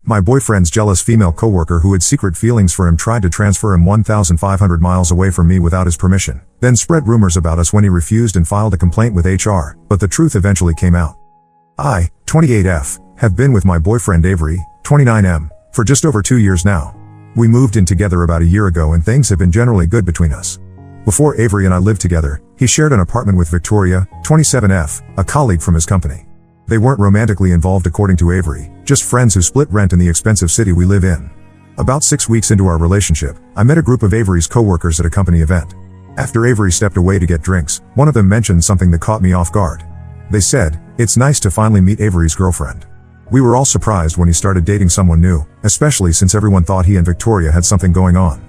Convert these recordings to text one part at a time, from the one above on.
My boyfriend's jealous female coworker who had secret feelings for him tried to transfer him 1,500 miles away from me without his permission, then spread rumors about us when he refused and filed a complaint with HR, but the truth eventually came out. I, 28F, have been with my boyfriend Avery, 29M, for just over 2 years now. We moved in together about a year ago and things have been generally good between us. Before Avery and I lived together, he shared an apartment with Victoria, 27F, a colleague from his company. They weren't romantically involved according to Avery, just friends who split rent in the expensive city we live in. About 6 weeks into our relationship, I met a group of Avery's coworkers at a company event. After Avery stepped away to get drinks, one of them mentioned something that caught me off guard. They said, "It's nice to finally meet Avery's girlfriend." We were all surprised when he started dating someone new, especially since everyone thought he and Victoria had something going on.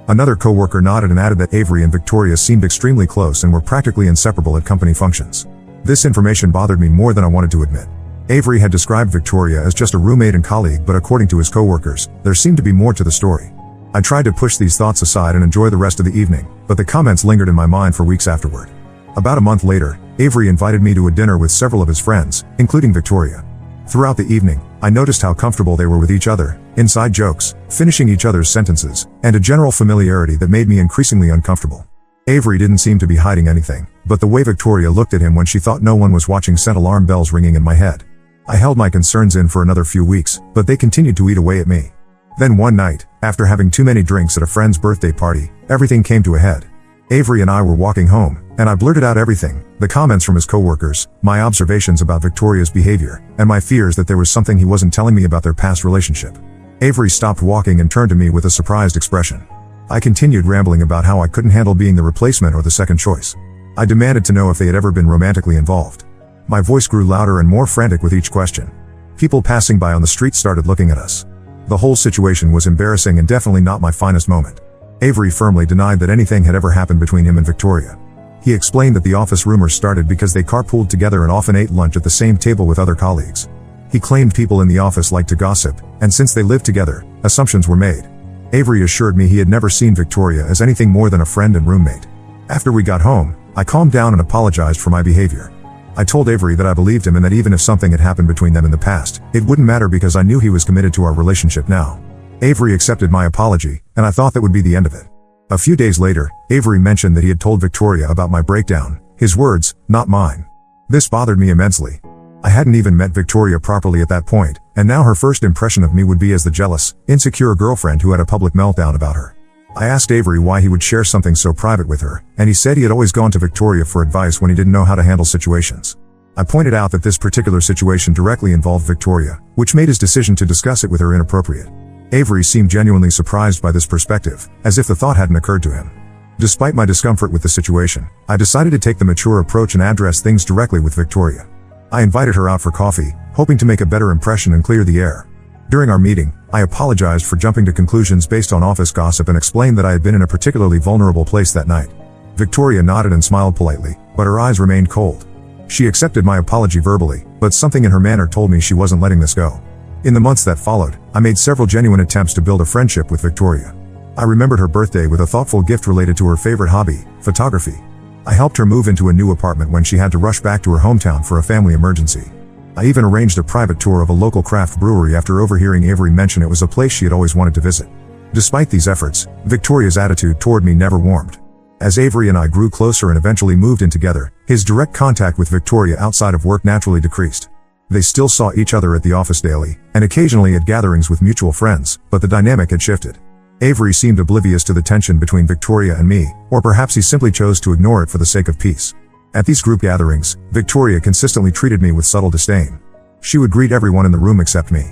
Another coworker nodded and added that Avery and Victoria seemed extremely close and were practically inseparable at company functions. This information bothered me more than I wanted to admit. Avery had described Victoria as just a roommate and colleague, but according to his coworkers, there seemed to be more to the story. I tried to push these thoughts aside and enjoy the rest of the evening, but the comments lingered in my mind for weeks afterward. About a month later, Avery invited me to a dinner with several of his friends, including Victoria. Throughout the evening, I noticed how comfortable they were with each other, inside jokes, finishing each other's sentences, and a general familiarity that made me increasingly uncomfortable. Avery didn't seem to be hiding anything, but the way Victoria looked at him when she thought no one was watching sent alarm bells ringing in my head. I held my concerns in for another few weeks, but they continued to eat away at me. Then one night, after having too many drinks at a friend's birthday party, everything came to a head. Avery and I were walking home, and I blurted out everything, the comments from his coworkers, my observations about Victoria's behavior, and my fears that there was something he wasn't telling me about their past relationship. Avery stopped walking and turned to me with a surprised expression. I continued rambling about how I couldn't handle being the replacement or the second choice. I demanded to know if they had ever been romantically involved. My voice grew louder and more frantic with each question. People passing by on the street started looking at us. The whole situation was embarrassing and definitely not my finest moment. Avery firmly denied that anything had ever happened between him and Victoria. He explained that the office rumors started because they carpooled together and often ate lunch at the same table with other colleagues. He claimed people in the office liked to gossip, and since they lived together, assumptions were made. Avery assured me he had never seen Victoria as anything more than a friend and roommate. After we got home, I calmed down and apologized for my behavior. I told Avery that I believed him and that even if something had happened between them in the past, it wouldn't matter because I knew he was committed to our relationship now. Avery accepted my apology, and I thought that would be the end of it. A few days later, Avery mentioned that he had told Victoria about my breakdown, his words, not mine. This bothered me immensely. I hadn't even met Victoria properly at that point, and now her first impression of me would be as the jealous, insecure girlfriend who had a public meltdown about her. I asked Avery why he would share something so private with her, and he said he had always gone to Victoria for advice when he didn't know how to handle situations. I pointed out that this particular situation directly involved Victoria, which made his decision to discuss it with her inappropriate. Avery seemed genuinely surprised by this perspective, as if the thought hadn't occurred to him. Despite my discomfort with the situation, I decided to take the mature approach and address things directly with Victoria. I invited her out for coffee, hoping to make a better impression and clear the air. During our meeting, I apologized for jumping to conclusions based on office gossip and explained that I had been in a particularly vulnerable place that night. Victoria nodded and smiled politely, but her eyes remained cold. She accepted my apology verbally, but something in her manner told me she wasn't letting this go. In the months that followed, I made several genuine attempts to build a friendship with Victoria. I remembered her birthday with a thoughtful gift related to her favorite hobby, photography. I helped her move into a new apartment when she had to rush back to her hometown for a family emergency. I even arranged a private tour of a local craft brewery after overhearing Avery mention it was a place she had always wanted to visit. Despite these efforts, Victoria's attitude toward me never warmed. As Avery and I grew closer and eventually moved in together, his direct contact with Victoria outside of work naturally decreased. They still saw each other at the office daily, and occasionally at gatherings with mutual friends, but the dynamic had shifted. Avery seemed oblivious to the tension between Victoria and me, or perhaps he simply chose to ignore it for the sake of peace. At these group gatherings, Victoria consistently treated me with subtle disdain. She would greet everyone in the room except me.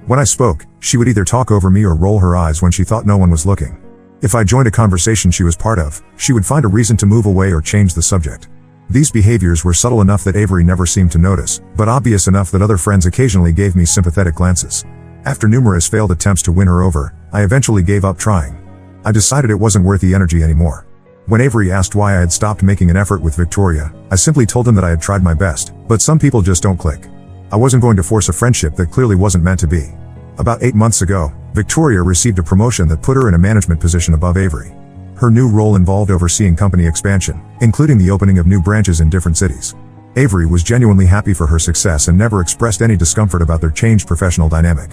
When I spoke, she would either talk over me or roll her eyes when she thought no one was looking. If I joined a conversation she was part of, she would find a reason to move away or change the subject. These behaviors were subtle enough that Avery never seemed to notice, but obvious enough that other friends occasionally gave me sympathetic glances. After numerous failed attempts to win her over, I eventually gave up trying. I decided it wasn't worth the energy anymore. When Avery asked why I had stopped making an effort with Victoria, I simply told him that I had tried my best, but some people just don't click. I wasn't going to force a friendship that clearly wasn't meant to be. About 8 months ago, Victoria received a promotion that put her in a management position above Avery. Her new role involved overseeing company expansion, including the opening of new branches in different cities. Avery was genuinely happy for her success and never expressed any discomfort about their changed professional dynamic.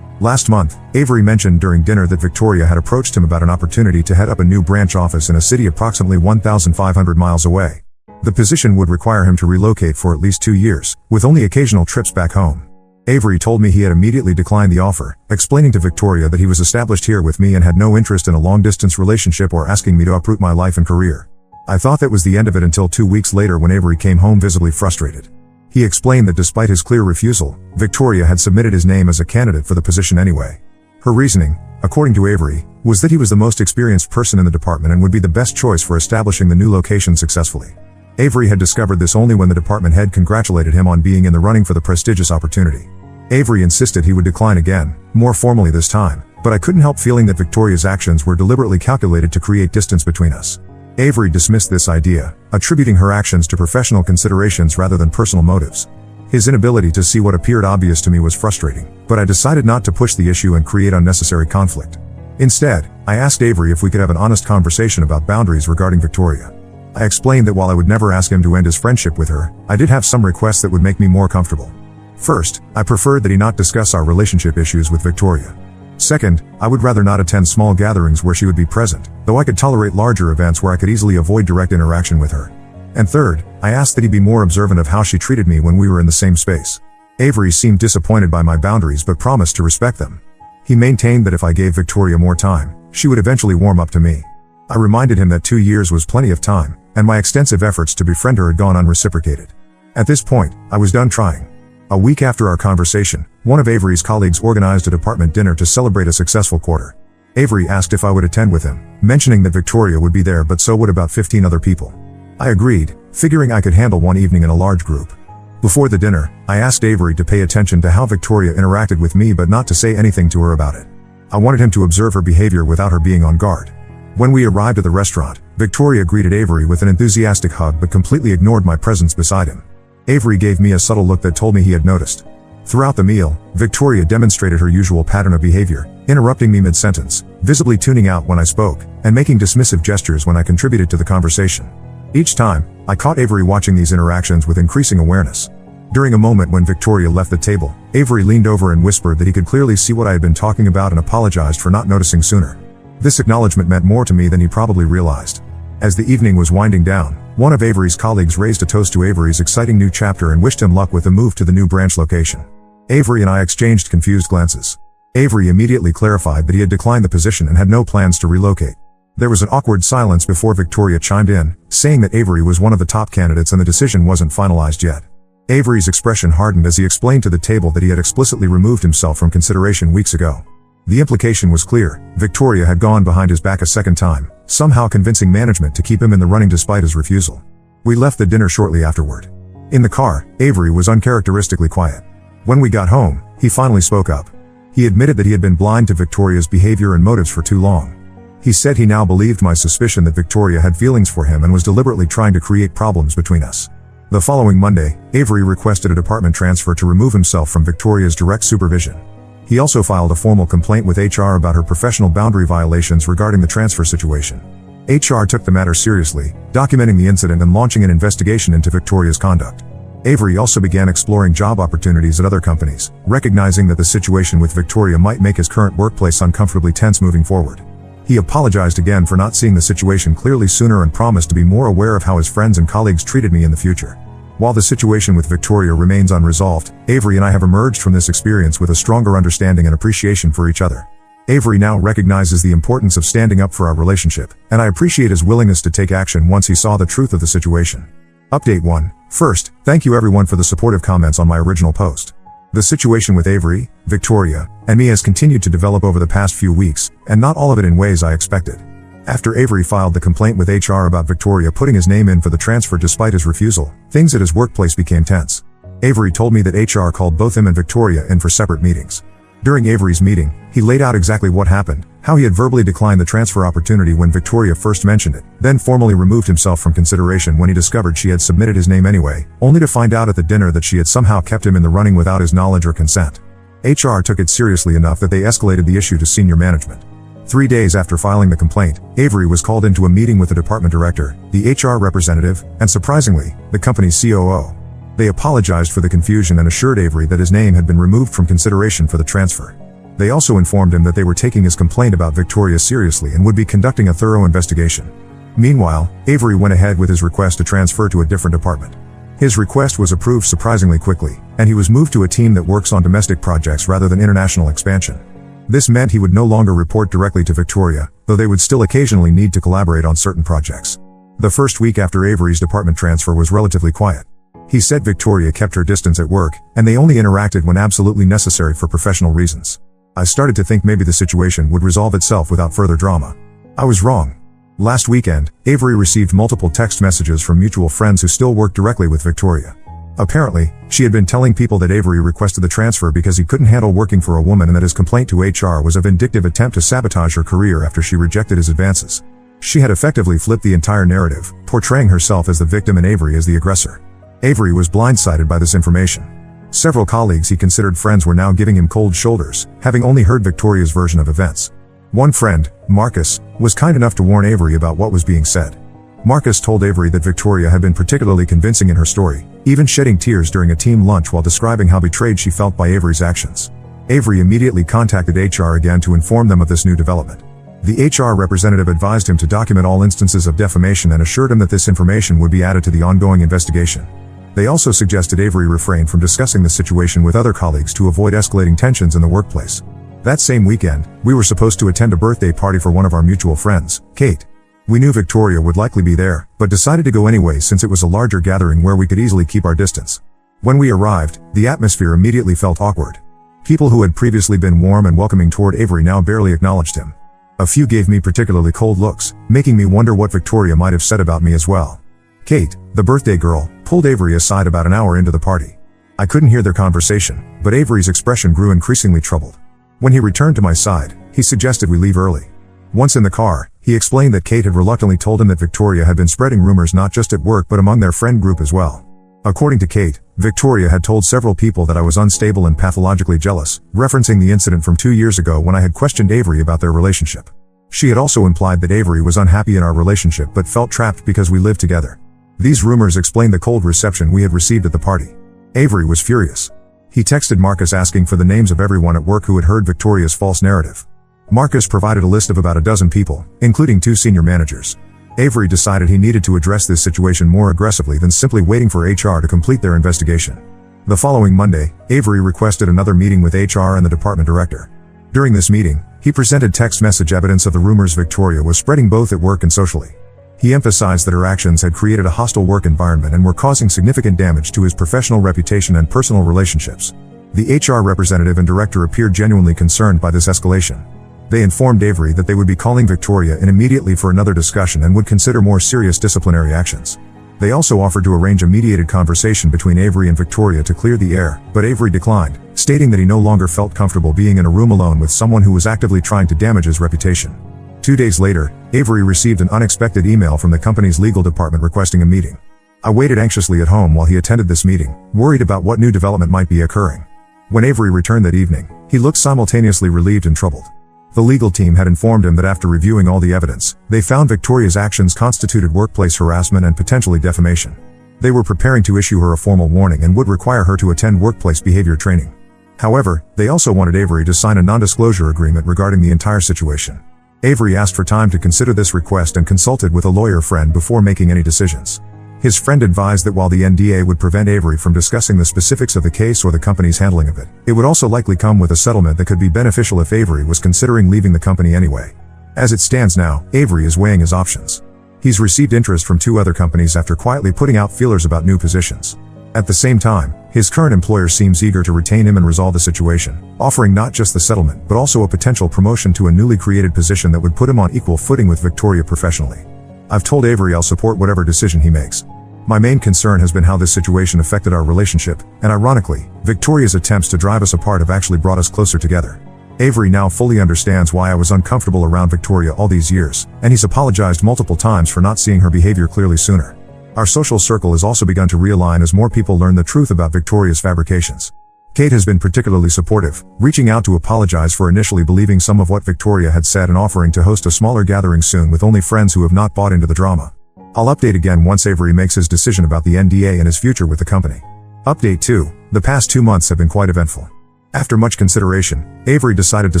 Last month, Avery mentioned during dinner that Victoria had approached him about an opportunity to head up a new branch office in a city approximately 1,500 miles away. The position would require him to relocate for at least 2 years, with only occasional trips back home. Avery told me he had immediately declined the offer, explaining to Victoria that he was established here with me and had no interest in a long-distance relationship or asking me to uproot my life and career. I thought that was the end of it until 2 weeks later when Avery came home visibly frustrated. He explained that despite his clear refusal, Victoria had submitted his name as a candidate for the position anyway. Her reasoning, according to Avery, was that he was the most experienced person in the department and would be the best choice for establishing the new location successfully. Avery had discovered this only when the department head congratulated him on being in the running for the prestigious opportunity. Avery insisted he would decline again, more formally this time, but I couldn't help feeling that Victoria's actions were deliberately calculated to create distance between us. Avery dismissed this idea, attributing her actions to professional considerations rather than personal motives. His inability to see what appeared obvious to me was frustrating, but I decided not to push the issue and create unnecessary conflict. Instead, I asked Avery if we could have an honest conversation about boundaries regarding Victoria. I explained that while I would never ask him to end his friendship with her, I did have some requests that would make me more comfortable. First, I preferred that he not discuss our relationship issues with Victoria. Second, I would rather not attend small gatherings where she would be present, though I could tolerate larger events where I could easily avoid direct interaction with her. And third, I asked that he be more observant of how she treated me when we were in the same space. Avery seemed disappointed by my boundaries but promised to respect them. He maintained that if I gave Victoria more time, she would eventually warm up to me. I reminded him that 2 years was plenty of time, and my extensive efforts to befriend her had gone unreciprocated. At this point, I was done trying. A week after our conversation, one of Avery's colleagues organized a department dinner to celebrate a successful quarter. Avery asked if I would attend with him, mentioning that Victoria would be there but so would about 15 other people. I agreed, figuring I could handle one evening in a large group. Before the dinner, I asked Avery to pay attention to how Victoria interacted with me but not to say anything to her about it. I wanted him to observe her behavior without her being on guard. When we arrived at the restaurant, Victoria greeted Avery with an enthusiastic hug but completely ignored my presence beside him. Avery gave me a subtle look that told me he had noticed. Throughout the meal, Victoria demonstrated her usual pattern of behavior, interrupting me mid-sentence, visibly tuning out when I spoke, and making dismissive gestures when I contributed to the conversation. Each time, I caught Avery watching these interactions with increasing awareness. During a moment when Victoria left the table, Avery leaned over and whispered that he could clearly see what I had been talking about and apologized for not noticing sooner. This acknowledgement meant more to me than he probably realized. As the evening was winding down, one of Avery's colleagues raised a toast to Avery's exciting new chapter and wished him luck with the move to the new branch location. Avery and I exchanged confused glances. Avery immediately clarified that he had declined the position and had no plans to relocate. There was an awkward silence before Victoria chimed in, saying that Avery was one of the top candidates and the decision wasn't finalized yet. Avery's expression hardened as he explained to the table that he had explicitly removed himself from consideration weeks ago. The implication was clear: Victoria had gone behind his back a second time, somehow convincing management to keep him in the running despite his refusal. We left the dinner shortly afterward. In the car, Avery was uncharacteristically quiet. When we got home, he finally spoke up. He admitted that he had been blind to Victoria's behavior and motives for too long. He said he now believed my suspicion that Victoria had feelings for him and was deliberately trying to create problems between us. The following Monday, Avery requested a department transfer to remove himself from Victoria's direct supervision. He also filed a formal complaint with HR about her professional boundary violations regarding the transfer situation. HR took the matter seriously, documenting the incident and launching an investigation into Victoria's conduct. Avery also began exploring job opportunities at other companies, recognizing that the situation with Victoria might make his current workplace uncomfortably tense moving forward. He apologized again for not seeing the situation clearly sooner and promised to be more aware of how his friends and colleagues treated me in the future. While the situation with Victoria remains unresolved, Avery and I have emerged from this experience with a stronger understanding and appreciation for each other. Avery now recognizes the importance of standing up for our relationship, and I appreciate his willingness to take action once he saw the truth of the situation. Update 1. First, thank you everyone for the supportive comments on my original post. The situation with Avery, Victoria, and me has continued to develop over the past few weeks, and not all of it in ways I expected. After Avery filed the complaint with HR about Victoria putting his name in for the transfer despite his refusal, things at his workplace became tense. Avery told me that HR called both him and Victoria in for separate meetings. During Avery's meeting, he laid out exactly what happened, how he had verbally declined the transfer opportunity when Victoria first mentioned it, then formally removed himself from consideration when he discovered she had submitted his name anyway, only to find out at the dinner that she had somehow kept him in the running without his knowledge or consent. HR took it seriously enough that they escalated the issue to senior management. 3 days after filing the complaint, Avery was called into a meeting with the department director, the HR representative, and surprisingly, the company's COO. They apologized for the confusion and assured Avery that his name had been removed from consideration for the transfer. They also informed him that they were taking his complaint about Victoria seriously and would be conducting a thorough investigation. Meanwhile, Avery went ahead with his request to transfer to a different department. His request was approved surprisingly quickly, and he was moved to a team that works on domestic projects rather than international expansion. This meant he would no longer report directly to Victoria, though they would still occasionally need to collaborate on certain projects. The first week after Avery's department transfer was relatively quiet. He said Victoria kept her distance at work, and they only interacted when absolutely necessary for professional reasons. I started to think maybe the situation would resolve itself without further drama. I was wrong. Last weekend, Avery received multiple text messages from mutual friends who still work directly with Victoria. Apparently, she had been telling people that Avery requested the transfer because he couldn't handle working for a woman and that his complaint to HR was a vindictive attempt to sabotage her career after she rejected his advances. She had effectively flipped the entire narrative, portraying herself as the victim and Avery as the aggressor. Avery was blindsided by this information. Several colleagues he considered friends were now giving him cold shoulders, having only heard Victoria's version of events. One friend, Marcus, was kind enough to warn Avery about what was being said. Marcus told Avery that Victoria had been particularly convincing in her story, even shedding tears during a team lunch while describing how betrayed she felt by Avery's actions. Avery immediately contacted HR again to inform them of this new development. The HR representative advised him to document all instances of defamation and assured him that this information would be added to the ongoing investigation. They also suggested Avery refrain from discussing the situation with other colleagues to avoid escalating tensions in the workplace. That same weekend, we were supposed to attend a birthday party for one of our mutual friends, Kate. We knew Victoria would likely be there, but decided to go anyway since it was a larger gathering where we could easily keep our distance. When we arrived, the atmosphere immediately felt awkward. People who had previously been warm and welcoming toward Avery now barely acknowledged him. A few gave me particularly cold looks, making me wonder what Victoria might have said about me as well. Kate, the birthday girl, pulled Avery aside about an hour into the party. I couldn't hear their conversation, but Avery's expression grew increasingly troubled. When he returned to my side, he suggested we leave early. Once in the car, he explained that Kate had reluctantly told him that Victoria had been spreading rumors not just at work but among their friend group as well. According to Kate, Victoria had told several people that I was unstable and pathologically jealous, referencing the incident from 2 years ago when I had questioned Avery about their relationship. She had also implied that Avery was unhappy in our relationship but felt trapped because we lived together. These rumors explained the cold reception we had received at the party. Avery was furious. He texted Marcus asking for the names of everyone at work who had heard Victoria's false narrative. Marcus provided a list of about a dozen people, including 2 senior managers. Avery decided he needed to address this situation more aggressively than simply waiting for HR to complete their investigation. The following Monday, Avery requested another meeting with HR and the department director. During this meeting, he presented text message evidence of the rumors Victoria was spreading both at work and socially. He emphasized that her actions had created a hostile work environment and were causing significant damage to his professional reputation and personal relationships. The HR representative and director appeared genuinely concerned by this escalation. They informed Avery that they would be calling Victoria in immediately for another discussion and would consider more serious disciplinary actions. They also offered to arrange a mediated conversation between Avery and Victoria to clear the air, but Avery declined, stating that he no longer felt comfortable being in a room alone with someone who was actively trying to damage his reputation. 2 days later, Avery received an unexpected email from the company's legal department requesting a meeting. I waited anxiously at home while he attended this meeting, worried about what new development might be occurring. When Avery returned that evening, he looked simultaneously relieved and troubled. The legal team had informed him that after reviewing all the evidence, they found Victoria's actions constituted workplace harassment and potentially defamation. They were preparing to issue her a formal warning and would require her to attend workplace behavior training. However, they also wanted Avery to sign a non-disclosure agreement regarding the entire situation. Avery asked for time to consider this request and consulted with a lawyer friend before making any decisions. His friend advised that while the NDA would prevent Avery from discussing the specifics of the case or the company's handling of it, it would also likely come with a settlement that could be beneficial if Avery was considering leaving the company anyway. As it stands now, Avery is weighing his options. He's received interest from 2 other companies after quietly putting out feelers about new positions. At the same time, his current employer seems eager to retain him and resolve the situation, offering not just the settlement but also a potential promotion to a newly created position that would put him on equal footing with Victoria professionally. I've told Avery I'll support whatever decision he makes. My main concern has been how this situation affected our relationship, and ironically, Victoria's attempts to drive us apart have actually brought us closer together. Avery now fully understands why I was uncomfortable around Victoria all these years, and he's apologized multiple times for not seeing her behavior clearly sooner. Our social circle has also begun to realign as more people learn the truth about Victoria's fabrications. Kate has been particularly supportive, reaching out to apologize for initially believing some of what Victoria had said and offering to host a smaller gathering soon with only friends who have not bought into the drama. I'll update again once Avery makes his decision about the NDA and his future with the company. Update 2. The past 2 months have been quite eventful. After much consideration, Avery decided to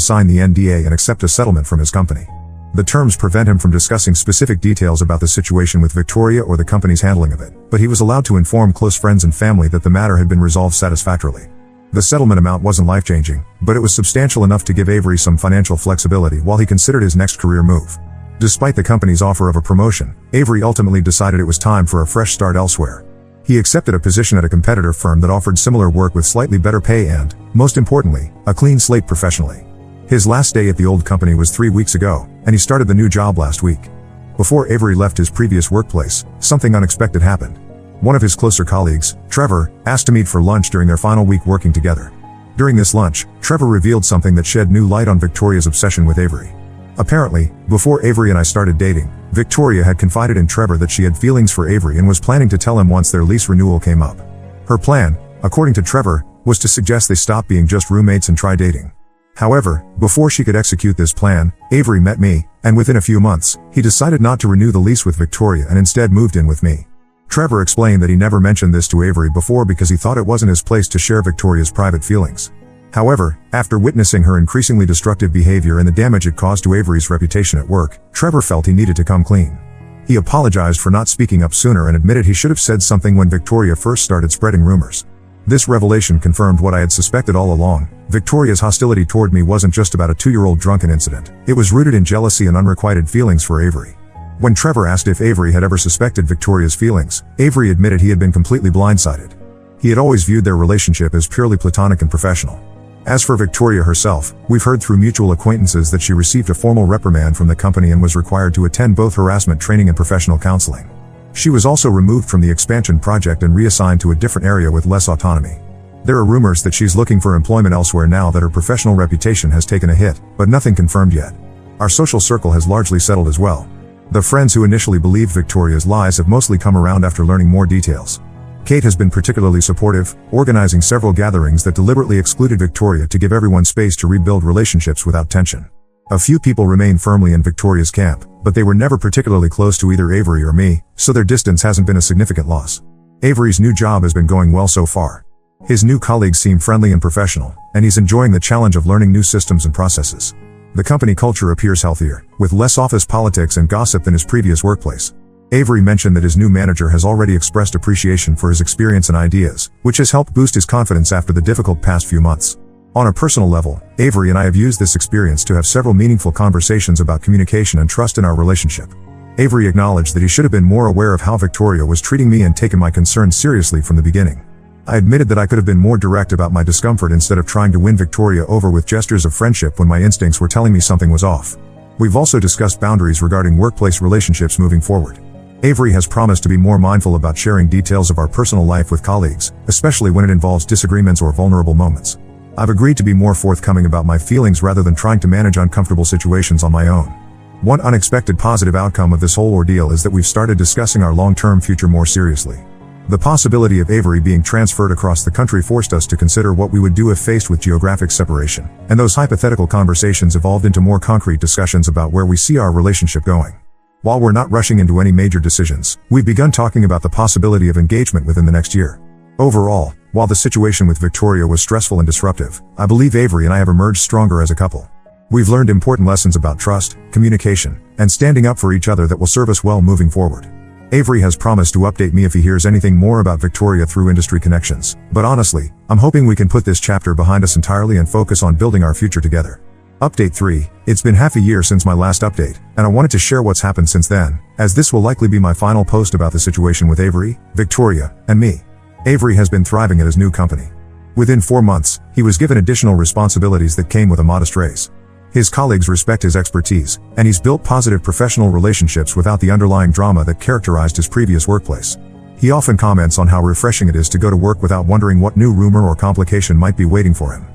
sign the NDA and accept a settlement from his company. The terms prevent him from discussing specific details about the situation with Victoria or the company's handling of it, but he was allowed to inform close friends and family that the matter had been resolved satisfactorily. The settlement amount wasn't life-changing, but it was substantial enough to give Avery some financial flexibility while he considered his next career move. Despite the company's offer of a promotion, Avery ultimately decided it was time for a fresh start elsewhere. He accepted a position at a competitor firm that offered similar work with slightly better pay and, most importantly, a clean slate professionally. His last day at the old company was 3 weeks ago, and he started the new job last week. Before Avery left his previous workplace, something unexpected happened. One of his closer colleagues, Trevor, asked to meet for lunch during their final week working together. During this lunch, Trevor revealed something that shed new light on Victoria's obsession with Avery. Apparently, before Avery and I started dating, Victoria had confided in Trevor that she had feelings for Avery and was planning to tell him once their lease renewal came up. Her plan, according to Trevor, was to suggest they stop being just roommates and try dating. However, before she could execute this plan, Avery met me, and within a few months, he decided not to renew the lease with Victoria and instead moved in with me. Trevor explained that he never mentioned this to Avery before because he thought it wasn't his place to share Victoria's private feelings. However, after witnessing her increasingly destructive behavior and the damage it caused to Avery's reputation at work, Trevor felt he needed to come clean. He apologized for not speaking up sooner and admitted he should have said something when Victoria first started spreading rumors. This revelation confirmed what I had suspected all along. Victoria's hostility toward me wasn't just about a 2-year-old drunken incident. It was rooted in jealousy and unrequited feelings for Avery. When Trevor asked if Avery had ever suspected Victoria's feelings, Avery admitted he had been completely blindsided. He had always viewed their relationship as purely platonic and professional. As for Victoria herself, we've heard through mutual acquaintances that she received a formal reprimand from the company and was required to attend both harassment training and professional counseling. She was also removed from the expansion project and reassigned to a different area with less autonomy. There are rumors that she's looking for employment elsewhere now that her professional reputation has taken a hit, but nothing confirmed yet. Our social circle has largely settled as well. The friends who initially believed Victoria's lies have mostly come around after learning more details. Kate has been particularly supportive, organizing several gatherings that deliberately excluded Victoria to give everyone space to rebuild relationships without tension. A few people remain firmly in Victoria's camp, but they were never particularly close to either Avery or me, so their distance hasn't been a significant loss. Avery's new job has been going well so far. His new colleagues seem friendly and professional, and he's enjoying the challenge of learning new systems and processes. The company culture appears healthier, with less office politics and gossip than his previous workplace. Avery mentioned that his new manager has already expressed appreciation for his experience and ideas, which has helped boost his confidence after the difficult past few months. On a personal level, Avery and I have used this experience to have several meaningful conversations about communication and trust in our relationship. Avery acknowledged that he should have been more aware of how Victoria was treating me and taken my concerns seriously from the beginning. I admitted that I could have been more direct about my discomfort instead of trying to win Victoria over with gestures of friendship when my instincts were telling me something was off. We've also discussed boundaries regarding workplace relationships moving forward. Avery has promised to be more mindful about sharing details of our personal life with colleagues, especially when it involves disagreements or vulnerable moments. I've agreed to be more forthcoming about my feelings rather than trying to manage uncomfortable situations on my own. One unexpected positive outcome of this whole ordeal is that we've started discussing our long-term future more seriously. The possibility of Avery being transferred across the country forced us to consider what we would do if faced with geographic separation, and those hypothetical conversations evolved into more concrete discussions about where we see our relationship going. While we're not rushing into any major decisions, we've begun talking about the possibility of engagement within the next year. Overall, while the situation with Victoria was stressful and disruptive, I believe Avery and I have emerged stronger as a couple. We've learned important lessons about trust, communication, and standing up for each other that will serve us well moving forward. Avery has promised to update me if he hears anything more about Victoria through industry connections, but honestly, I'm hoping we can put this chapter behind us entirely and focus on building our future together. Update 3. It's been half a year since my last update, and I wanted to share what's happened since then, as this will likely be my final post about the situation with Avery, Victoria, and me. Avery has been thriving at his new company. Within 4 months, he was given additional responsibilities that came with a modest raise. His colleagues respect his expertise, and he's built positive professional relationships without the underlying drama that characterized his previous workplace. He often comments on how refreshing it is to go to work without wondering what new rumor or complication might be waiting for him.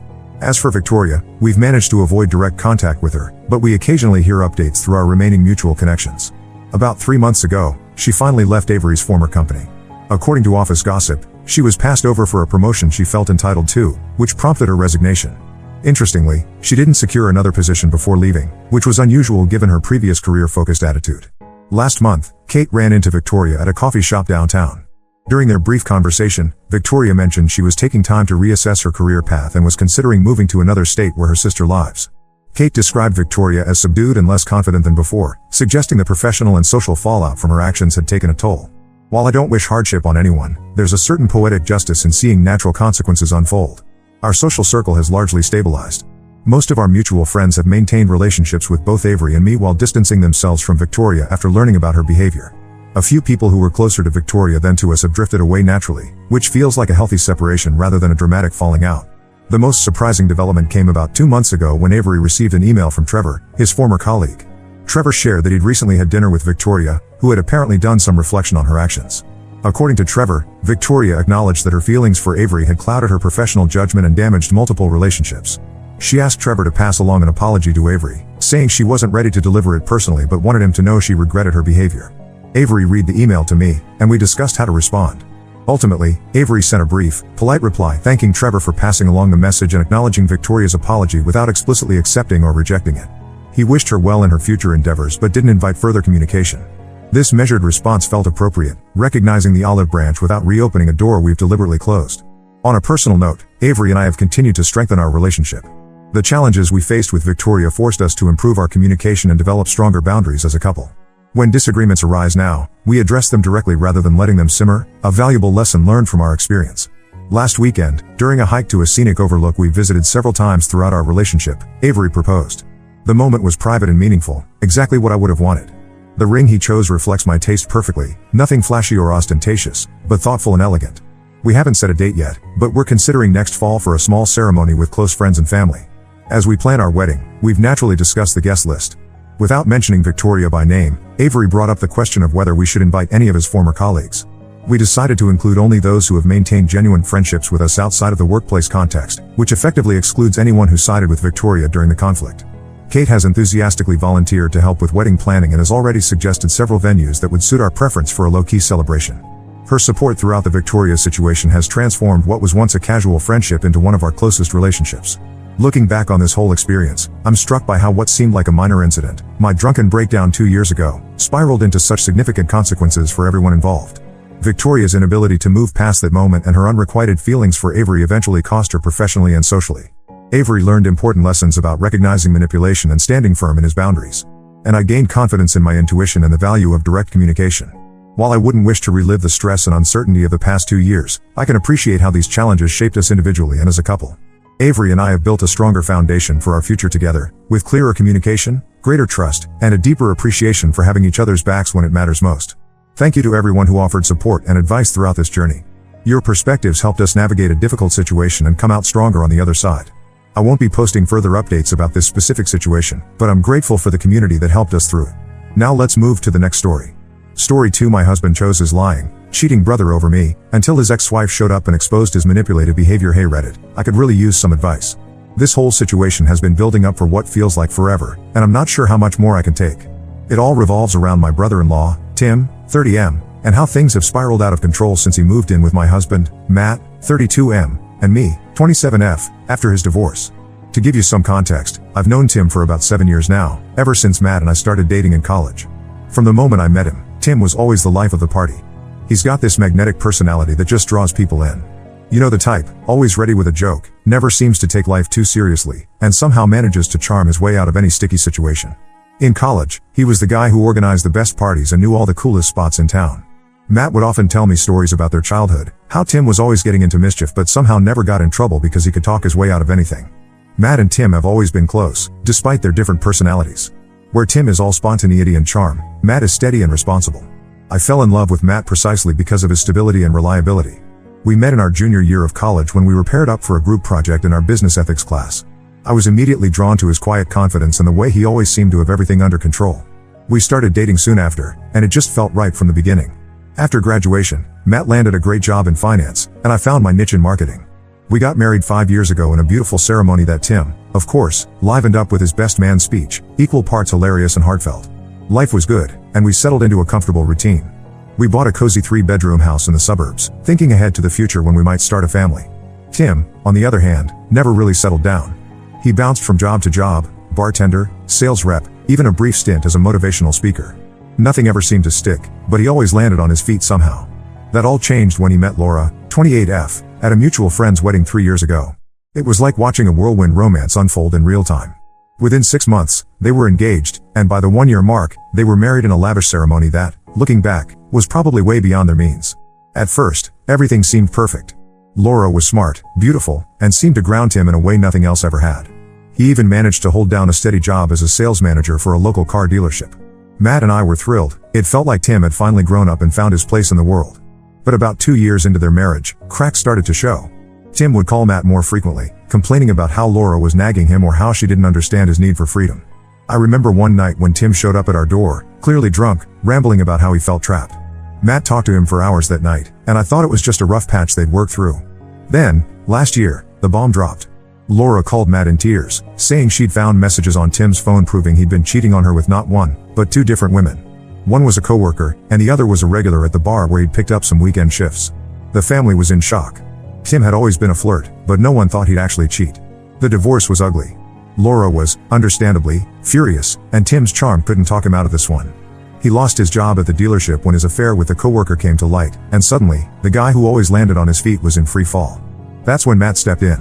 As for Victoria, we've managed to avoid direct contact with her, but we occasionally hear updates through our remaining mutual connections. About 3 months ago, she finally left Avery's former company. According to office gossip, she was passed over for a promotion she felt entitled to, which prompted her resignation. Interestingly, she didn't secure another position before leaving, which was unusual given her previous career-focused attitude. Last month, Kate ran into Victoria at a coffee shop downtown. During their brief conversation, Victoria mentioned she was taking time to reassess her career path and was considering moving to another state where her sister lives. Kate described Victoria as subdued and less confident than before, suggesting the professional and social fallout from her actions had taken a toll. While I don't wish hardship on anyone, there's a certain poetic justice in seeing natural consequences unfold. Our social circle has largely stabilized. Most of our mutual friends have maintained relationships with both Avery and me while distancing themselves from Victoria after learning about her behavior. A few people who were closer to Victoria than to us have drifted away naturally, which feels like a healthy separation rather than a dramatic falling out. The most surprising development came about 2 months ago when Avery received an email from Trevor, his former colleague. Trevor shared that he'd recently had dinner with Victoria, who had apparently done some reflection on her actions. According to Trevor, Victoria acknowledged that her feelings for Avery had clouded her professional judgment and damaged multiple relationships. She asked Trevor to pass along an apology to Avery, saying she wasn't ready to deliver it personally but wanted him to know she regretted her behavior. Avery read the email to me, and we discussed how to respond. Ultimately, Avery sent a brief, polite reply thanking Trevor for passing along the message and acknowledging Victoria's apology without explicitly accepting or rejecting it. He wished her well in her future endeavors but didn't invite further communication. This measured response felt appropriate, recognizing the olive branch without reopening a door we've deliberately closed. On a personal note, Avery and I have continued to strengthen our relationship. The challenges we faced with Victoria forced us to improve our communication and develop stronger boundaries as a couple. When disagreements arise now, we address them directly rather than letting them simmer, a valuable lesson learned from our experience. Last weekend, during a hike to a scenic overlook we visited several times throughout our relationship, Avery proposed. The moment was private and meaningful, exactly what I would have wanted. The ring he chose reflects my taste perfectly, nothing flashy or ostentatious, but thoughtful and elegant. We haven't set a date yet, but we're considering next fall for a small ceremony with close friends and family. As we plan our wedding, we've naturally discussed the guest list. Without mentioning Victoria by name, Avery brought up the question of whether we should invite any of his former colleagues. We decided to include only those who have maintained genuine friendships with us outside of the workplace context, which effectively excludes anyone who sided with Victoria during the conflict. Kate has enthusiastically volunteered to help with wedding planning and has already suggested several venues that would suit our preference for a low-key celebration. Her support throughout the Victoria situation has transformed what was once a casual friendship into one of our closest relationships. Looking back on this whole experience, I'm struck by how what seemed like a minor incident, my drunken breakdown 2 years ago, spiraled into such significant consequences for everyone involved. Victoria's inability to move past that moment and her unrequited feelings for Avery eventually cost her professionally and socially. Avery learned important lessons about recognizing manipulation and standing firm in his boundaries. And I gained confidence in my intuition and the value of direct communication. While I wouldn't wish to relive the stress and uncertainty of the past 2 years, I can appreciate how these challenges shaped us individually and as a couple. Avery and I have built a stronger foundation for our future together, with clearer communication, greater trust, and a deeper appreciation for having each other's backs when it matters most. Thank you to everyone who offered support and advice throughout this journey. Your perspectives helped us navigate a difficult situation and come out stronger on the other side. I won't be posting further updates about this specific situation, but I'm grateful for the community that helped us through it. Now let's move to the next story. Story 2. My husband chose his lying, cheating brother over me, until his ex-wife showed up and exposed his manipulative behavior. Hey Reddit, I could really use some advice. This whole situation has been building up for what feels like forever, and I'm not sure how much more I can take. It all revolves around my brother-in-law, Tim, 30M, and how things have spiraled out of control since he moved in with my husband, Matt, 32M, and me, 27F, after his divorce. To give you some context, I've known Tim for about 7 years now, ever since Matt and I started dating in college. From the moment I met him, Tim was always the life of the party. He's got this magnetic personality that just draws people in. You know the type, always ready with a joke, never seems to take life too seriously, and somehow manages to charm his way out of any sticky situation. In college, he was the guy who organized the best parties and knew all the coolest spots in town. Matt would often tell me stories about their childhood, how Tim was always getting into mischief but somehow never got in trouble because he could talk his way out of anything. Matt and Tim have always been close, despite their different personalities. Where Tim is all spontaneity and charm, Matt is steady and responsible. I fell in love with Matt precisely because of his stability and reliability. We met in our junior year of college when we were paired up for a group project in our business ethics class. I was immediately drawn to his quiet confidence and the way he always seemed to have everything under control. We started dating soon after, and it just felt right from the beginning. After graduation, Matt landed a great job in finance, and I found my niche in marketing. We got married 5 years ago in a beautiful ceremony that Tim, of course, livened up with his best man speech, equal parts hilarious and heartfelt. Life was good, and we settled into a comfortable routine. We bought a cozy 3-bedroom house in the suburbs, thinking ahead to the future when we might start a family. Tim, on the other hand, never really settled down. He bounced from job to job, bartender, sales rep, even a brief stint as a motivational speaker. Nothing ever seemed to stick, but he always landed on his feet somehow. That all changed when he met Laura, 28F, at a mutual friend's wedding 3 years ago. It was like watching a whirlwind romance unfold in real time. Within 6 months, they were engaged, and by the 1-year mark, they were married in a lavish ceremony that, looking back, was probably way beyond their means. At first, everything seemed perfect. Laura was smart, beautiful, and seemed to ground Tim in a way nothing else ever had. He even managed to hold down a steady job as a sales manager for a local car dealership. Matt and I were thrilled. It felt like Tim had finally grown up and found his place in the world. But about 2 years into their marriage, cracks started to show. Tim would call Matt more frequently, complaining about how Laura was nagging him or how she didn't understand his need for freedom. I remember one night when Tim showed up at our door, clearly drunk, rambling about how he felt trapped. Matt talked to him for hours that night, and I thought it was just a rough patch they'd worked through. Then, last year, the bomb dropped. Laura called Matt in tears, saying she'd found messages on Tim's phone proving he'd been cheating on her with not one, but 2 different women. One was a coworker, and the other was a regular at the bar where he'd picked up some weekend shifts. The family was in shock. Tim had always been a flirt, but no one thought he'd actually cheat. The divorce was ugly. Laura was, understandably, furious, and Tim's charm couldn't talk him out of this one. He lost his job at the dealership when his affair with the coworker came to light, and suddenly, the guy who always landed on his feet was in free fall. That's when Matt stepped in.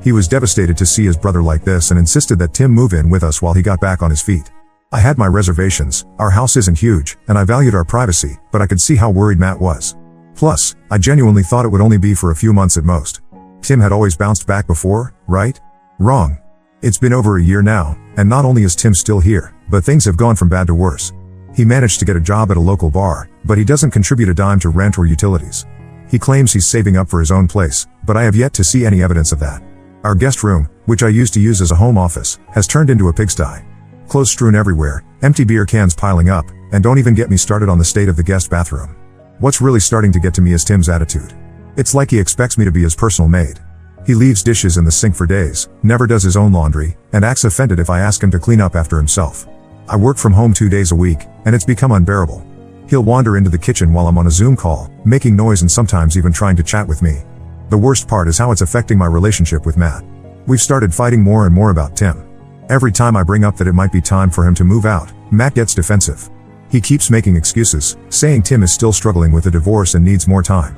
He was devastated to see his brother like this and insisted that Tim move in with us while he got back on his feet. I had my reservations. Our house isn't huge, and I valued our privacy, but I could see how worried Matt was. Plus, I genuinely thought it would only be for a few months at most. Tim had always bounced back before, right? Wrong. It's been over a year now, and not only is Tim still here, but things have gone from bad to worse. He managed to get a job at a local bar, but he doesn't contribute a dime to rent or utilities. He claims he's saving up for his own place, but I have yet to see any evidence of that. Our guest room, which I used to use as a home office, has turned into a pigsty. Clothes strewn everywhere, empty beer cans piling up, and don't even get me started on the state of the guest bathroom. What's really starting to get to me is Tim's attitude. It's like he expects me to be his personal maid. He leaves dishes in the sink for days, never does his own laundry, and acts offended if I ask him to clean up after himself. I work from home 2 days a week, and it's become unbearable. He'll wander into the kitchen while I'm on a Zoom call, making noise and sometimes even trying to chat with me. The worst part is how it's affecting my relationship with Matt. We've started fighting more and more about Tim. Every time I bring up that it might be time for him to move out, Matt gets defensive. He keeps making excuses, saying Tim is still struggling with a divorce and needs more time.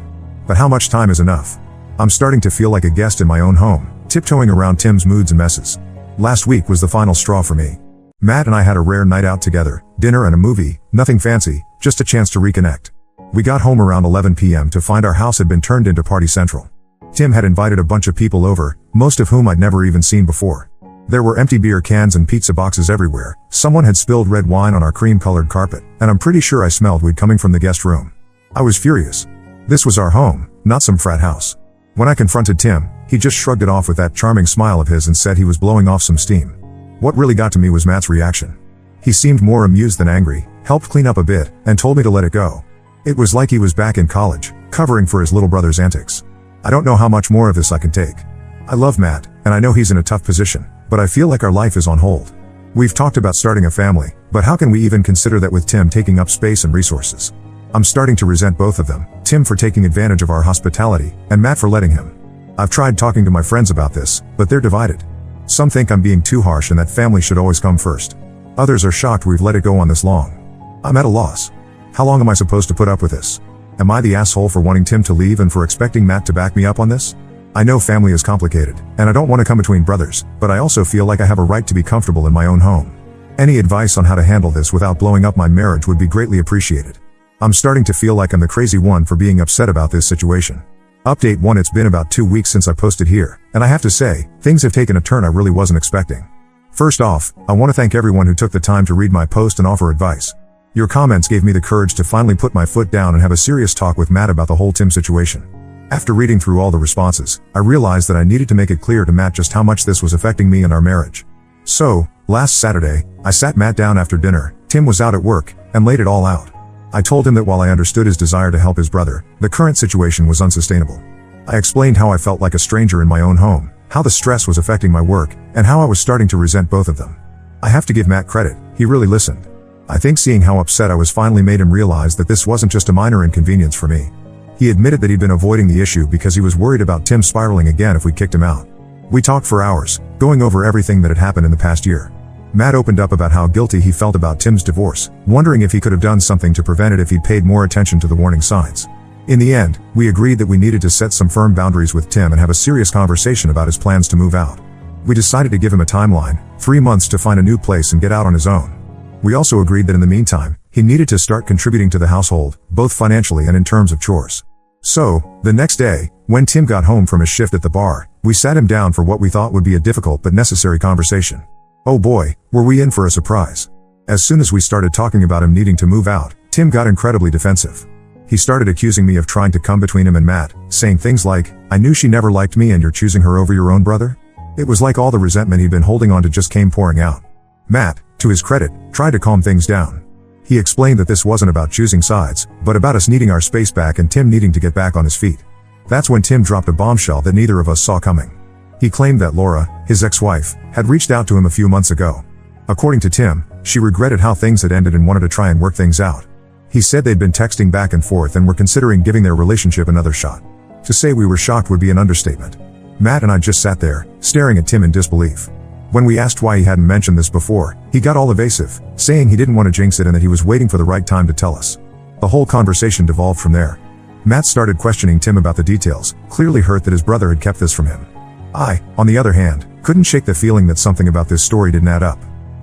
But how much time is enough? I'm starting to feel like a guest in my own home, tiptoeing around Tim's moods and messes. Last week was the final straw for me. Matt and I had a rare night out together, dinner and a movie, nothing fancy, just a chance to reconnect. We got home around 11 p.m. to find our house had been turned into Party Central. Tim had invited a bunch of people over, most of whom I'd never even seen before. There were empty beer cans and pizza boxes everywhere. Someone had spilled red wine on our cream-colored carpet, and I'm pretty sure I smelled weed coming from the guest room. I was furious. This was our home, not some frat house. When I confronted Tim, he just shrugged it off with that charming smile of his and said he was blowing off some steam. What really got to me was Matt's reaction. He seemed more amused than angry, helped clean up a bit, and told me to let it go. It was like he was back in college, covering for his little brother's antics. I don't know how much more of this I can take. I love Matt, and I know he's in a tough position, but I feel like our life is on hold. We've talked about starting a family, but how can we even consider that with Tim taking up space and resources? I'm starting to resent both of them, Tim for taking advantage of our hospitality, and Matt for letting him. I've tried talking to my friends about this, but they're divided. Some think I'm being too harsh and that family should always come first. Others are shocked we've let it go on this long. I'm at a loss. How long am I supposed to put up with this? Am I the asshole for wanting Tim to leave and for expecting Matt to back me up on this? I know family is complicated, and I don't want to come between brothers, but I also feel like I have a right to be comfortable in my own home. Any advice on how to handle this without blowing up my marriage would be greatly appreciated. I'm starting to feel like I'm the crazy one for being upset about this situation. Update 1: It's been about 2 weeks since I posted here, and I have to say, things have taken a turn I really wasn't expecting. First off, I want to thank everyone who took the time to read my post and offer advice. Your comments gave me the courage to finally put my foot down and have a serious talk with Matt about the whole Tim situation. After reading through all the responses, I realized that I needed to make it clear to Matt just how much this was affecting me and our marriage. So, last Saturday, I sat Matt down after dinner. Tim was out at work, and laid it all out. I told him that while I understood his desire to help his brother, the current situation was unsustainable. I explained how I felt like a stranger in my own home, how the stress was affecting my work, and how I was starting to resent both of them. I have to give Matt credit, he really listened. I think seeing how upset I was finally made him realize that this wasn't just a minor inconvenience for me. He admitted that he'd been avoiding the issue because he was worried about Tim spiraling again if we kicked him out. We talked for hours, going over everything that had happened in the past year. Matt opened up about how guilty he felt about Tim's divorce, wondering if he could have done something to prevent it if he'd paid more attention to the warning signs. In the end, we agreed that we needed to set some firm boundaries with Tim and have a serious conversation about his plans to move out. We decided to give him a timeline, 3 months to find a new place and get out on his own. We also agreed that in the meantime, he needed to start contributing to the household, both financially and in terms of chores. So, the next day, when Tim got home from his shift at the bar, we sat him down for what we thought would be a difficult but necessary conversation. Oh boy, were we in for a surprise. As soon as we started talking about him needing to move out, Tim got incredibly defensive. He started accusing me of trying to come between him and Matt, saying things like, "I knew she never liked me and you're choosing her over your own brother?" It was like all the resentment he'd been holding on to just came pouring out. Matt, to his credit, tried to calm things down. He explained that this wasn't about choosing sides, but about us needing our space back and Tim needing to get back on his feet. That's when Tim dropped a bombshell that neither of us saw coming. He claimed that Laura, his ex-wife, had reached out to him a few months ago. According to Tim, she regretted how things had ended and wanted to try and work things out. He said they'd been texting back and forth and were considering giving their relationship another shot. To say we were shocked would be an understatement. Matt and I just sat there, staring at Tim in disbelief. When we asked why he hadn't mentioned this before, he got all evasive, saying he didn't want to jinx it and that he was waiting for the right time to tell us. The whole conversation devolved from there. Matt started questioning Tim about the details, clearly hurt that his brother had kept this from him. I, on the other hand, couldn't shake the feeling that something about this story didn't add up.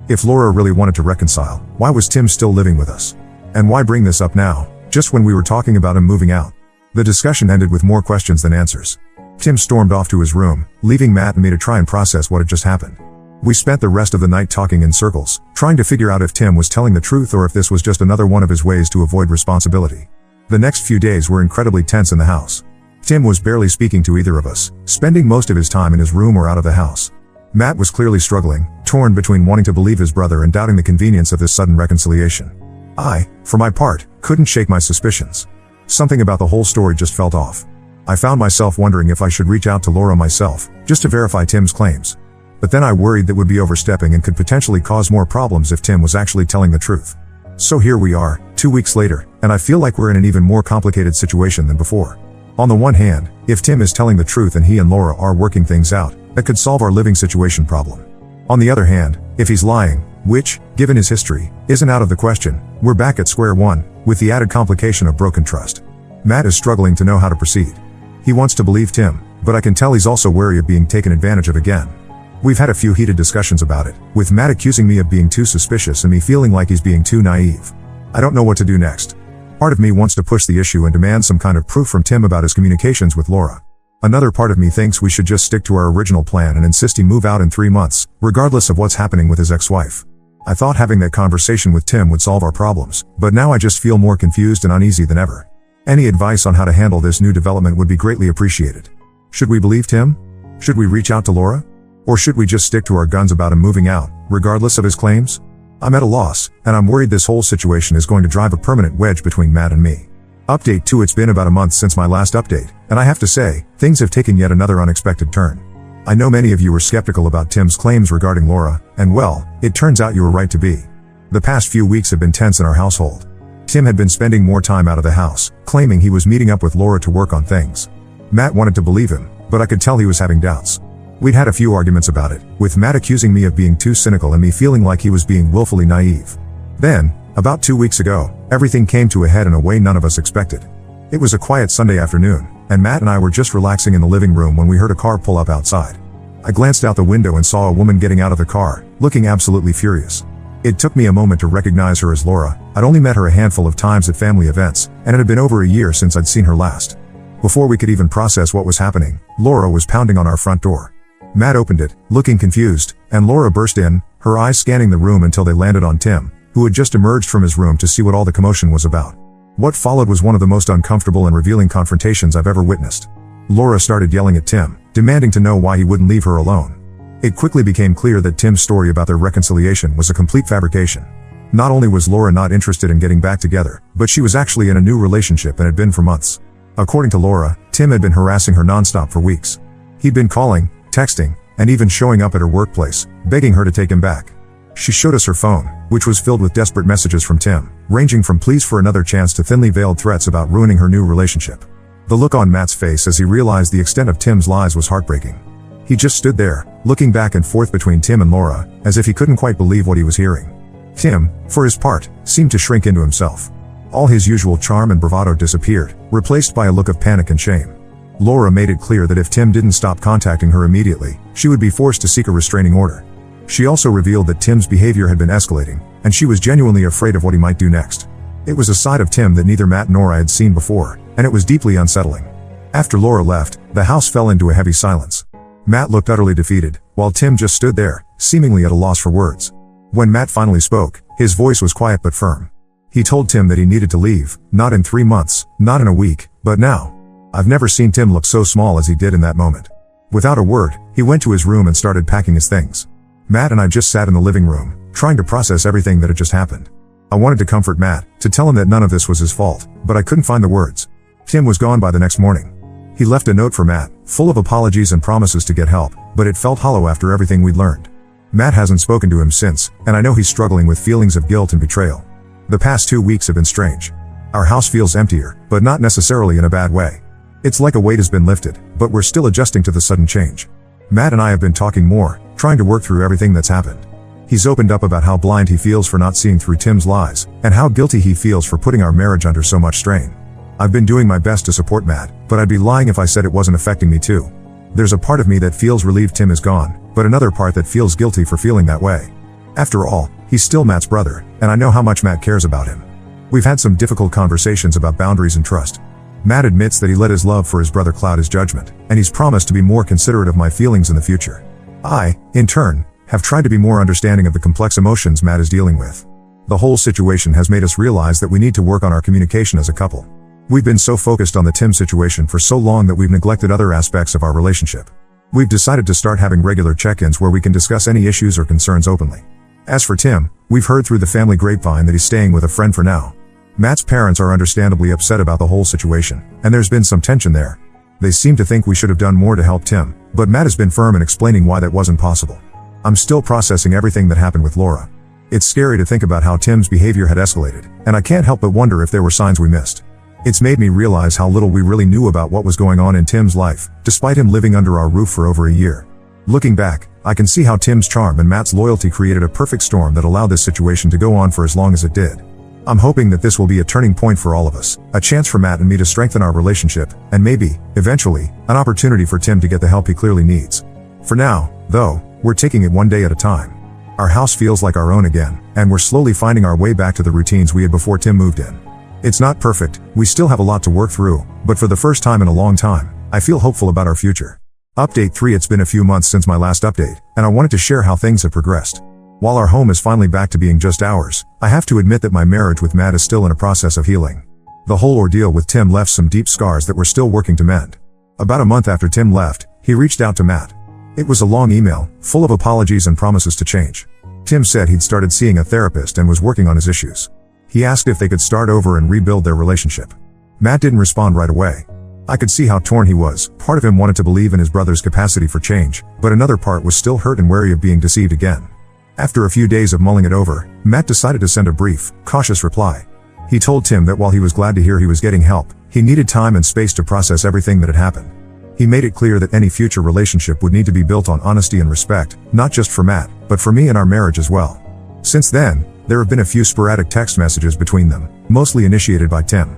If Laura really wanted to reconcile, why was Tim still living with us? And why bring this up now, just when we were talking about him moving out? The discussion ended with more questions than answers. Tim stormed off to his room, leaving Matt and me to try and process what had just happened. We spent the rest of the night talking in circles, trying to figure out if Tim was telling the truth or if this was just another one of his ways to avoid responsibility. The next few days were incredibly tense in the house. Tim was barely speaking to either of us, spending most of his time in his room or out of the house. Matt was clearly struggling, torn between wanting to believe his brother and doubting the convenience of this sudden reconciliation. I, for my part, couldn't shake my suspicions. Something about the whole story just felt off. I found myself wondering if I should reach out to Laura myself, just to verify Tim's claims. But then I worried that would be overstepping and could potentially cause more problems if Tim was actually telling the truth. So here we are, 2 weeks later, and I feel like we're in an even more complicated situation than before. On the one hand, if Tim is telling the truth and he and Laura are working things out, that could solve our living situation problem. On the other hand, if he's lying, which, given his history, isn't out of the question, we're back at square one, with the added complication of broken trust. Matt is struggling to know how to proceed. He wants to believe Tim, but I can tell he's also wary of being taken advantage of again. We've had a few heated discussions about it, with Matt accusing me of being too suspicious and me feeling like he's being too naive. I don't know what to do next. Part of me wants to push the issue and demand some kind of proof from Tim about his communications with Laura. Another part of me thinks we should just stick to our original plan and insist he move out in 3 months, regardless of what's happening with his ex-wife. I thought having that conversation with Tim would solve our problems, but now I just feel more confused and uneasy than ever. Any advice on how to handle this new development would be greatly appreciated. Should we believe Tim? Should we reach out to Laura? Or should we just stick to our guns about him moving out, regardless of his claims? I'm at a loss, and I'm worried this whole situation is going to drive a permanent wedge between Matt and me. Update 2: It's been about a month since my last update, and I have to say, things have taken yet another unexpected turn. I know many of you were skeptical about Tim's claims regarding Laura, and well, it turns out you were right to be. The past few weeks have been tense in our household. Tim had been spending more time out of the house, claiming he was meeting up with Laura to work on things. Matt wanted to believe him, but I could tell he was having doubts. We'd had a few arguments about it, with Matt accusing me of being too cynical and me feeling like he was being willfully naive. Then, about 2 weeks ago, everything came to a head in a way none of us expected. It was a quiet Sunday afternoon, and Matt and I were just relaxing in the living room when we heard a car pull up outside. I glanced out the window and saw a woman getting out of the car, looking absolutely furious. It took me a moment to recognize her as Laura. I'd only met her a handful of times at family events, and it had been over a year since I'd seen her last. Before we could even process what was happening, Laura was pounding on our front door. Matt opened it, looking confused, and Laura burst in, her eyes scanning the room until they landed on Tim, who had just emerged from his room to see what all the commotion was about. What followed was one of the most uncomfortable and revealing confrontations I've ever witnessed. Laura started yelling at Tim, demanding to know why he wouldn't leave her alone. It quickly became clear that Tim's story about their reconciliation was a complete fabrication. Not only was Laura not interested in getting back together, but she was actually in a new relationship and had been for months. According to Laura, Tim had been harassing her nonstop for weeks. He'd been calling, texting, and even showing up at her workplace, begging her to take him back. She showed us her phone, which was filled with desperate messages from Tim, ranging from pleas for another chance to thinly veiled threats about ruining her new relationship. The look on Matt's face as he realized the extent of Tim's lies was heartbreaking. He just stood there, looking back and forth between Tim and Laura, as if he couldn't quite believe what he was hearing. Tim, for his part, seemed to shrink into himself. All his usual charm and bravado disappeared, replaced by a look of panic and shame. Laura made it clear that if Tim didn't stop contacting her immediately, she would be forced to seek a restraining order. She also revealed that Tim's behavior had been escalating, and she was genuinely afraid of what he might do next. It was a side of Tim that neither Matt nor I had seen before, and it was deeply unsettling. After Laura left, the house fell into a heavy silence. Matt looked utterly defeated, while Tim just stood there, seemingly at a loss for words. When Matt finally spoke, his voice was quiet but firm. He told Tim that he needed to leave, not in 3 months, not in a week, but now. I've never seen Tim look so small as he did in that moment. Without a word, he went to his room and started packing his things. Matt and I just sat in the living room, trying to process everything that had just happened. I wanted to comfort Matt, to tell him that none of this was his fault, but I couldn't find the words. Tim was gone by the next morning. He left a note for Matt, full of apologies and promises to get help, but it felt hollow after everything we'd learned. Matt hasn't spoken to him since, and I know he's struggling with feelings of guilt and betrayal. The past 2 weeks have been strange. Our house feels emptier, but not necessarily in a bad way. It's like a weight has been lifted, but we're still adjusting to the sudden change. Matt and I have been talking more, trying to work through everything that's happened. He's opened up about how blind he feels for not seeing through Tim's lies, and how guilty he feels for putting our marriage under so much strain. I've been doing my best to support Matt, but I'd be lying if I said it wasn't affecting me too. There's a part of me that feels relieved Tim is gone, but another part that feels guilty for feeling that way. After all, he's still Matt's brother, and I know how much Matt cares about him. We've had some difficult conversations about boundaries and trust. Matt admits that he let his love for his brother cloud his judgment, and he's promised to be more considerate of my feelings in the future. I, in turn, have tried to be more understanding of the complex emotions Matt is dealing with. The whole situation has made us realize that we need to work on our communication as a couple. We've been so focused on the Tim situation for so long that we've neglected other aspects of our relationship. We've decided to start having regular check-ins where we can discuss any issues or concerns openly. As for Tim, we've heard through the family grapevine that he's staying with a friend for now. Matt's parents are understandably upset about the whole situation, and there's been some tension there. They seem to think we should have done more to help Tim, but Matt has been firm in explaining why that wasn't possible. I'm still processing everything that happened with Laura. It's scary to think about how Tim's behavior had escalated, and I can't help but wonder if there were signs we missed. It's made me realize how little we really knew about what was going on in Tim's life, despite him living under our roof for over a year. Looking back, I can see how Tim's charm and Matt's loyalty created a perfect storm that allowed this situation to go on for as long as it did. I'm hoping that this will be a turning point for all of us, a chance for Matt and me to strengthen our relationship, and maybe, eventually, an opportunity for Tim to get the help he clearly needs. For now, though, we're taking it one day at a time. Our house feels like our own again, and we're slowly finding our way back to the routines we had before Tim moved in. It's not perfect, we still have a lot to work through, but for the first time in a long time, I feel hopeful about our future. Update 3. It's been a few months since my last update, and I wanted to share how things have progressed. While our home is finally back to being just ours, I have to admit that my marriage with Matt is still in a process of healing. The whole ordeal with Tim left some deep scars that we're still working to mend. About a month after Tim left, he reached out to Matt. It was a long email, full of apologies and promises to change. Tim said he'd started seeing a therapist and was working on his issues. He asked if they could start over and rebuild their relationship. Matt didn't respond right away. I could see how torn he was. Part of him wanted to believe in his brother's capacity for change, but another part was still hurt and wary of being deceived again. After a few days of mulling it over, Matt decided to send a brief, cautious reply. He told Tim that while he was glad to hear he was getting help, he needed time and space to process everything that had happened. He made it clear that any future relationship would need to be built on honesty and respect, not just for Matt, but for me and our marriage as well. Since then, there have been a few sporadic text messages between them, mostly initiated by Tim.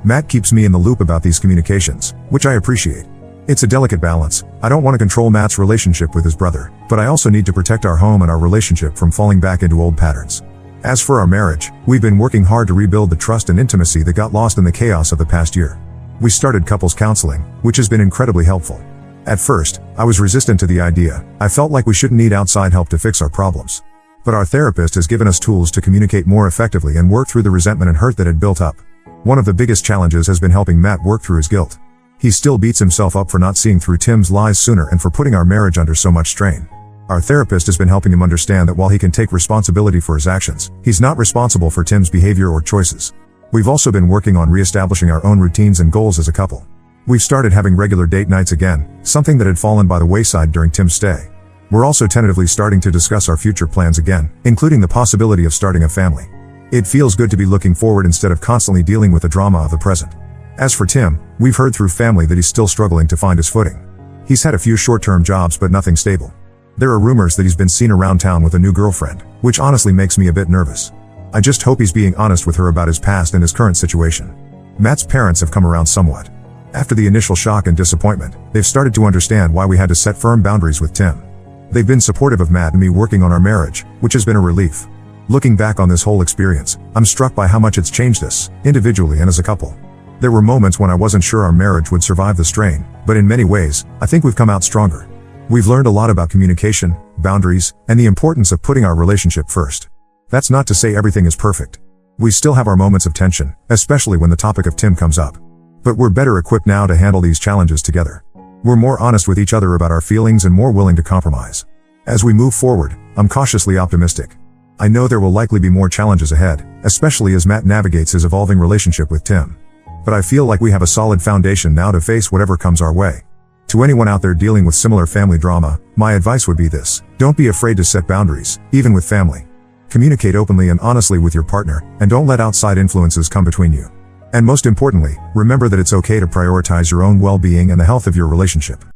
Matt keeps me in the loop about these communications, which I appreciate. It's a delicate balance. I don't want to control Matt's relationship with his brother, but I also need to protect our home and our relationship from falling back into old patterns. As for our marriage, we've been working hard to rebuild the trust and intimacy that got lost in the chaos of the past year. We started couples counseling, which has been incredibly helpful. At first, I was resistant to the idea. I felt like we shouldn't need outside help to fix our problems. But our therapist has given us tools to communicate more effectively and work through the resentment and hurt that had built up. One of the biggest challenges has been helping Matt work through his guilt. He still beats himself up for not seeing through Tim's lies sooner and for putting our marriage under so much strain. Our therapist has been helping him understand that while he can take responsibility for his actions, he's not responsible for Tim's behavior or choices. We've also been working on reestablishing our own routines and goals as a couple. We've started having regular date nights again, something that had fallen by the wayside during Tim's stay. We're also tentatively starting to discuss our future plans again, including the possibility of starting a family. It feels good to be looking forward instead of constantly dealing with the drama of the present. As for Tim, we've heard through family that he's still struggling to find his footing. He's had a few short-term jobs but nothing stable. There are rumors that he's been seen around town with a new girlfriend, which honestly makes me a bit nervous. I just hope he's being honest with her about his past and his current situation. Matt's parents have come around somewhat. After the initial shock and disappointment, they've started to understand why we had to set firm boundaries with Tim. They've been supportive of Matt and me working on our marriage, which has been a relief. Looking back on this whole experience, I'm struck by how much it's changed us, individually and as a couple. There were moments when I wasn't sure our marriage would survive the strain, but in many ways, I think we've come out stronger. We've learned a lot about communication, boundaries, and the importance of putting our relationship first. That's not to say everything is perfect. We still have our moments of tension, especially when the topic of Tim comes up. But we're better equipped now to handle these challenges together. We're more honest with each other about our feelings and more willing to compromise. As we move forward, I'm cautiously optimistic. I know there will likely be more challenges ahead, especially as Matt navigates his evolving relationship with Tim. But I feel like we have a solid foundation now to face whatever comes our way. To anyone out there dealing with similar family drama, my advice would be this: don't be afraid to set boundaries, even with family. Communicate openly and honestly with your partner, and don't let outside influences come between you. And most importantly, remember that it's okay to prioritize your own well-being and the health of your relationship.